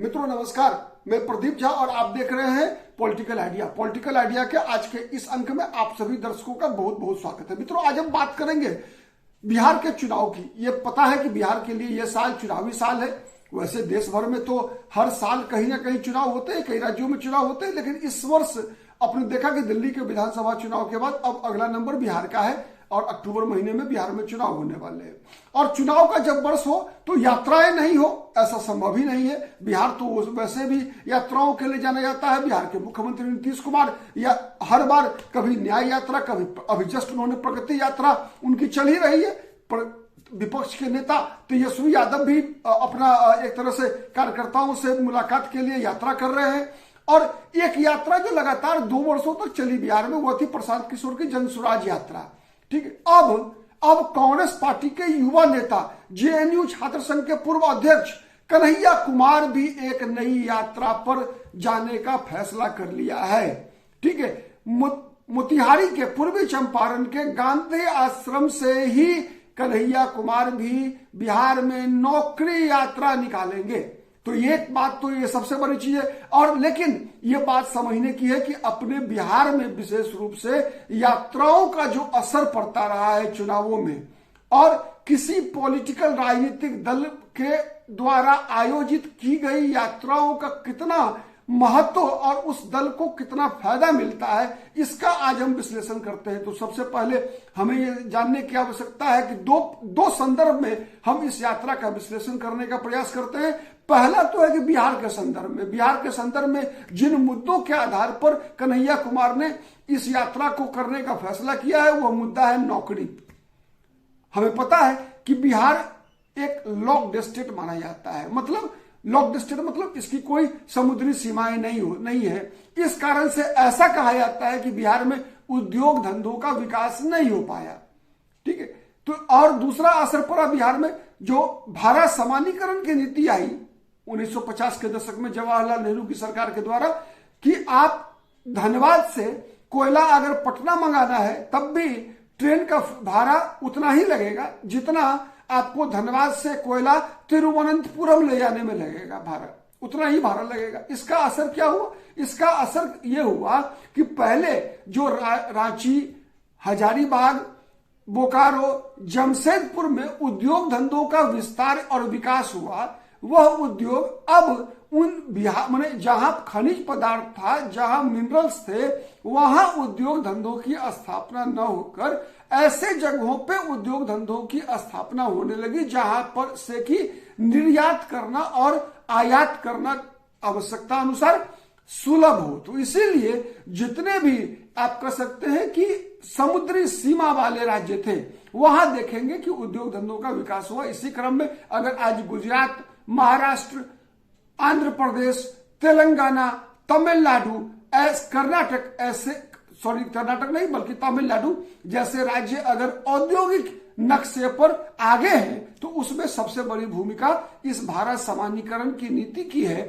मित्रों नमस्कार, मैं प्रदीप झा और आप देख रहे हैं पॉलिटिकल आइडिया। पॉलिटिकल आइडिया के आज के इस अंक में आप सभी दर्शकों का बहुत बहुत स्वागत है। मित्रों आज हम बात करेंगे बिहार के चुनाव की। ये पता है कि बिहार के लिए ये साल चुनावी साल है। वैसे देश भर में तो हर साल कहीं ना कहीं चुनाव होते हैं, कई राज्यों में चुनाव होते हैं, लेकिन इस वर्ष आपने देखा कि दिल्ली के विधानसभा चुनाव के बाद अब अगला नंबर बिहार का है और अक्टूबर महीने में बिहार में चुनाव होने वाले हैं। और चुनाव का जब वर्ष हो तो यात्राएं नहीं हो, ऐसा संभव ही नहीं है। बिहार तो वैसे भी यात्राओं के लिए जाना जाता है। बिहार के मुख्यमंत्री नीतीश कुमार या हर बार कभी न्याय यात्रा, कभी अभी जस्ट उन्होंने प्रगति यात्रा उनकी चल ही रही है। विपक्ष के नेता तेजस्वी यादव भी अपना एक तरह से कार्यकर्ताओं से मुलाकात के लिए यात्रा कर रहे हैं। और एक यात्रा जो लगातार 2 वर्षों तक चली बिहार में, वो थी प्रशांत किशोर की जनसुराज यात्रा। ठीक है, अब कांग्रेस पार्टी के युवा नेता जेएनयू छात्र संघ के पूर्व अध्यक्ष कन्हैया कुमार भी एक नई यात्रा पर जाने का फैसला कर लिया है। ठीक है, मोतिहारी के पूर्वी चंपारण के गांधी आश्रम से ही कन्हैया कुमार भी बिहार में नौकरी यात्रा निकालेंगे। तो ये बात तो ये सबसे बड़ी चीज है। और लेकिन ये बात समझने की है कि अपने बिहार में विशेष रूप से यात्राओं का जो असर पड़ता रहा है चुनावों में, और किसी पॉलिटिकल राजनीतिक दल के द्वारा आयोजित की गई यात्राओं का कितना महत्व और उस दल को कितना फायदा मिलता है, इसका आज हम विश्लेषण करते हैं। तो सबसे पहले हमें ये जानने की आवश्यकता है कि दो संदर्भ में हम इस यात्रा का विश्लेषण करने का प्रयास करते हैं। पहला तो है कि बिहार के संदर्भ में जिन मुद्दों के आधार पर कन्हैया कुमार ने इस यात्रा को करने का फैसला किया है, वह मुद्दा है नौकरी। हमें पता है कि बिहार एक लॉक्ड स्टेट माना जाता है। मतलब लॉक्ड स्टेट मतलब इसकी कोई समुद्री सीमाएं नहीं है। इस कारण से ऐसा कहा जाता है कि बिहार में उद्योग धंधों का विकास नहीं हो पाया। ठीक है, तो और दूसरा असर पड़ा बिहार में जो भारत समानीकरण की नीति आई 1950 के दशक में जवाहरलाल नेहरू की सरकार के द्वारा, कि आप धनबाद से कोयला अगर पटना मंगाना है तब भी ट्रेन का भाड़ा उतना ही लगेगा जितना आपको धनबाद से कोयला तिरुवनंतपुरम ले जाने में लगेगा। भाड़ा उतना ही भाड़ा लगेगा। इसका असर क्या हुआ? इसका असर यह हुआ कि पहले जो रांची, हजारीबाग, बोकारो, जमशेदपुर में उद्योग धंधों का विस्तार और विकास हुआ, वह उद्योग अब उन बिहार माने जहां खनिज पदार्थ था, जहां मिनरल्स थे, वहां उद्योग धंधों की स्थापना न होकर ऐसे जगहों पे उद्योग धंधों की स्थापना होने लगी जहां पर से कि निर्यात करना और आयात करना आवश्यकता अनुसार सुलभ हो। तो इसीलिए जितने भी आप कह सकते हैं कि समुद्री सीमा वाले राज्य थे, वहां देखेंगे कि उद्योग धंधों का विकास हुआ। इसी क्रम में अगर आज गुजरात, महाराष्ट्र, आंध्र प्रदेश, तेलंगाना, तमिलनाडु, कर्नाटक कर्नाटक नहीं बल्कि तमिलनाडु जैसे राज्य अगर औद्योगिक नक्शे पर आगे हैं, तो उसमें सबसे बड़ी भूमिका इस भारत समानीकरण की नीति की है।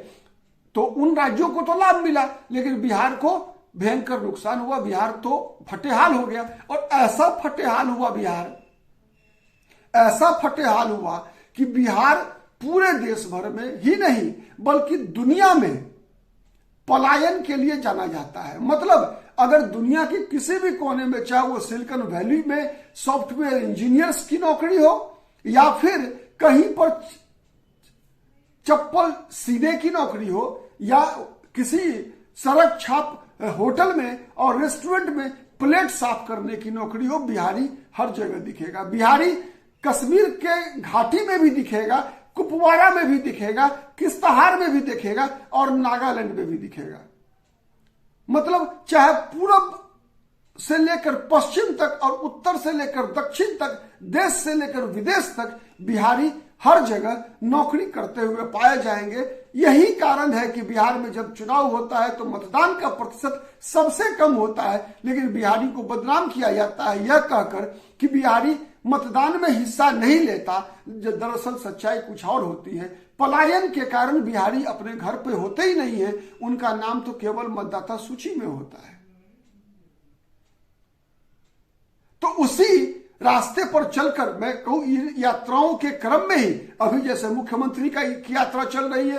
तो उन राज्यों को तो लाभ मिला, लेकिन बिहार को भयंकर नुकसान हुआ। बिहार तो फटेहाल हो गया। और ऐसा फटेहाल हुआ कि बिहार पूरे देश भर में ही नहीं बल्कि दुनिया में पलायन के लिए जाना जाता है। मतलब अगर दुनिया के किसी भी कोने में, चाहे वो सिलिकॉन वैली में सॉफ्टवेयर इंजीनियर्स की नौकरी हो या फिर कहीं पर चप्पल सीने की नौकरी हो या किसी सड़क छाप होटल में और रेस्टोरेंट में प्लेट साफ करने की नौकरी हो, बिहारी हर जगह दिखेगा। बिहारी कश्मीर के घाटी में भी दिखेगा, कुपवाड़ा में भी दिखेगा, किश्तहार में भी दिखेगा और नागालैंड में भी दिखेगा। मतलब चाहे पूरब से लेकर पश्चिम तक और उत्तर से लेकर दक्षिण तक, देश से लेकर विदेश तक बिहारी हर जगह नौकरी करते हुए पाए जाएंगे। यही कारण है कि बिहार में जब चुनाव होता है तो मतदान का प्रतिशत सबसे कम होता है, लेकिन बिहारी को बदनाम किया जाता है यह कहकर कि बिहारी मतदान में हिस्सा नहीं लेता। दरअसल सच्चाई कुछ और होती है। पलायन के कारण बिहारी अपने घर पे होते ही नहीं है, उनका नाम तो केवल मतदाता सूची में होता है। तो उसी रास्ते पर चलकर मैं कहूं यात्राओं के क्रम में ही अभी जैसे मुख्यमंत्री की यात्रा चल रही है,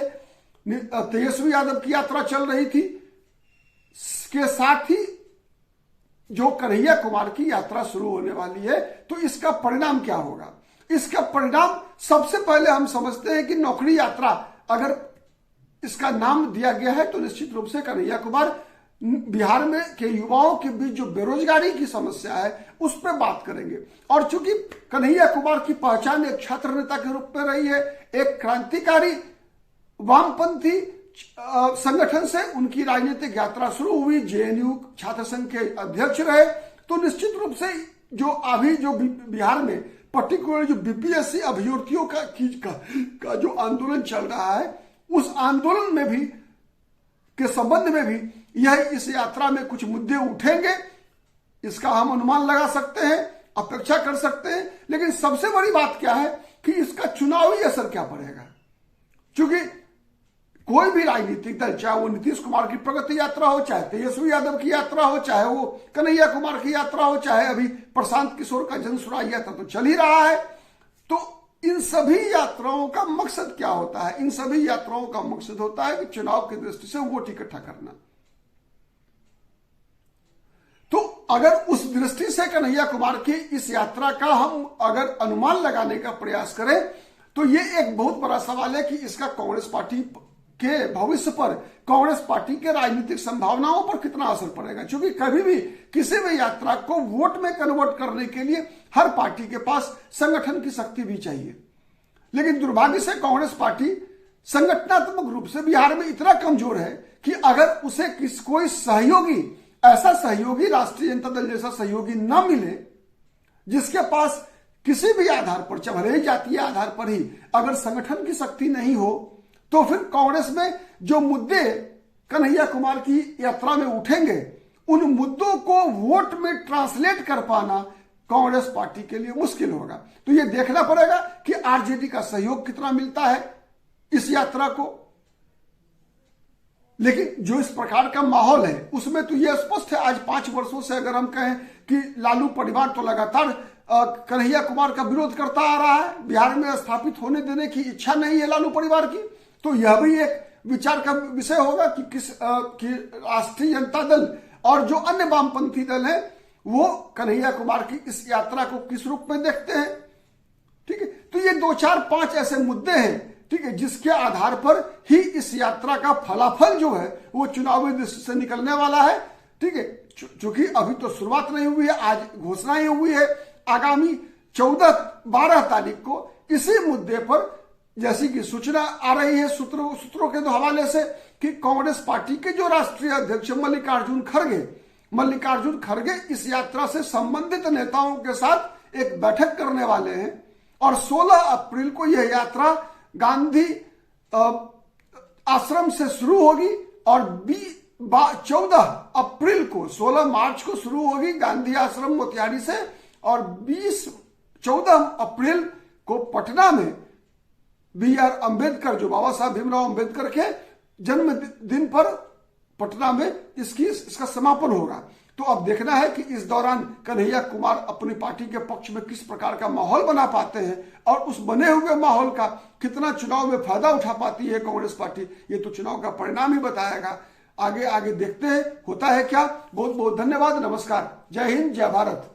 तेजस्वी यादव की यात्रा चल रही थी, के साथ ही जो कन्हैया कुमार की यात्रा शुरू होने वाली है। तो इसका परिणाम क्या होगा? इसका परिणाम सबसे पहले हम समझते हैं कि नौकरी यात्रा अगर इसका नाम दिया गया है तो निश्चित रूप से कन्हैया कुमार बिहार में के युवाओं के बीच जो बेरोजगारी की समस्या है उस पर बात करेंगे। और चूंकि कन्हैया कुमार की पहचान एक छात्र नेता के रूप में रही है, एक क्रांतिकारी वामपंथी संगठन से उनकी राजनीतिक यात्रा शुरू हुई, जेएनयू छात्र संघ के अध्यक्ष रहे, तो निश्चित रूप से जो अभी जो बिहार में पर्टिकुलर जो बीपीएससी अभ्यर्थियों का जो आंदोलन चल रहा है उस आंदोलन में भी के संबंध में भी यह इस यात्रा में कुछ मुद्दे उठेंगे, इसका हम अनुमान लगा सकते हैं, अपेक्षा कर सकते हैं। लेकिन सबसे बड़ी बात क्या है कि इसका चुनावी असर क्या पड़ेगा, क्योंकि कोई भी राजनीतिक दल, चाहे वो नीतीश कुमार की प्रगति यात्रा हो, चाहे तेजस्वी यादव की यात्रा हो, चाहे वो कन्हैया कुमार की यात्रा हो, चाहे अभी प्रशांत किशोर का जनसुराज यात्रा तो चल ही रहा है, तो इन सभी यात्राओं का मकसद क्या होता है? इन सभी यात्राओं का मकसद होता है कि चुनाव की दृष्टि से वोट इकट्ठा करना। तो अगर उस दृष्टि से कन्हैया कुमार की इस यात्रा का हम अगर अनुमान लगाने का प्रयास करें तो ये एक बहुत बड़ा सवाल है कि इसका कांग्रेस पार्टी के भविष्य पर, कांग्रेस पार्टी के राजनीतिक संभावनाओं पर कितना असर पड़ेगा। क्योंकि कभी भी किसी भी यात्रा को वोट में कन्वर्ट करने के लिए हर पार्टी के पास संगठन की शक्ति भी चाहिए, लेकिन दुर्भाग्य से कांग्रेस पार्टी संगठनात्मक रूप से बिहार में इतना कमजोर है कि अगर उसे कोई सहयोगी, ऐसा सहयोगी, राष्ट्रीय जनता दल जैसा सहयोगी न मिले जिसके पास किसी भी आधार पर, चाहे भले ही जातीय आधार पर ही अगर संगठन की शक्ति नहीं हो, तो फिर कांग्रेस में जो मुद्दे कन्हैया कुमार की यात्रा में उठेंगे उन मुद्दों को वोट में ट्रांसलेट कर पाना कांग्रेस पार्टी के लिए मुश्किल होगा। तो यह देखना पड़ेगा कि आरजेडी का सहयोग कितना मिलता है इस यात्रा को। लेकिन जो इस प्रकार का माहौल है उसमें तो यह स्पष्ट है, आज 5 वर्षों से अगर हम कहें कि लालू परिवार तो लगातार कन्हैया कुमार का विरोध करता आ रहा है, बिहार में स्थापित होने देने की इच्छा नहीं है लालू परिवार की, तो यह भी एक विचार का विषय होगा कि राष्ट्रीय जनता दल और जो अन्य वामपंथी दल हैं वो कन्हैया कुमार की इस यात्रा को किस रूप में देखते हैं। ठीक है, तो ये 2, 4, 5 ऐसे मुद्दे हैं, ठीक है, जिसके आधार पर ही इस यात्रा का फलाफल जो है वो चुनावी दृष्टि से निकलने वाला है। ठीक है, चूंकि अभी तो शुरुआत नहीं हुई है, आज घोषणा ही हुई है। आगामी 14-12 तारीख को इसी मुद्दे पर जैसी कि सूचना आ रही है सूत्रों के हवाले से कि कांग्रेस पार्टी के जो राष्ट्रीय अध्यक्ष मल्लिकार्जुन खड़गे इस यात्रा से संबंधित नेताओं के साथ एक बैठक करने वाले हैं और 16 अप्रैल को यह यात्रा गांधी आश्रम से शुरू होगी और 14 अप्रैल को, 16 मार्च को शुरू होगी गांधी आश्रम मोतिहारी से और 14 अप्रैल को पटना में B.R. अम्बेडकर, जो बाबा साहब भीमराव अम्बेडकर के जन्मदिन पर पटना में इसका समापन होगा। तो अब देखना है कि इस दौरान कन्हैया कुमार अपनी पार्टी के पक्ष में किस प्रकार का माहौल बना पाते हैं और उस बने हुए माहौल का कितना चुनाव में फायदा उठा पाती है कांग्रेस पार्टी, ये तो चुनाव का परिणाम ही बताएगा। आगे देखते हैं होता है क्या। बहुत बहुत धन्यवाद, नमस्कार, जय हिंद, जय भारत।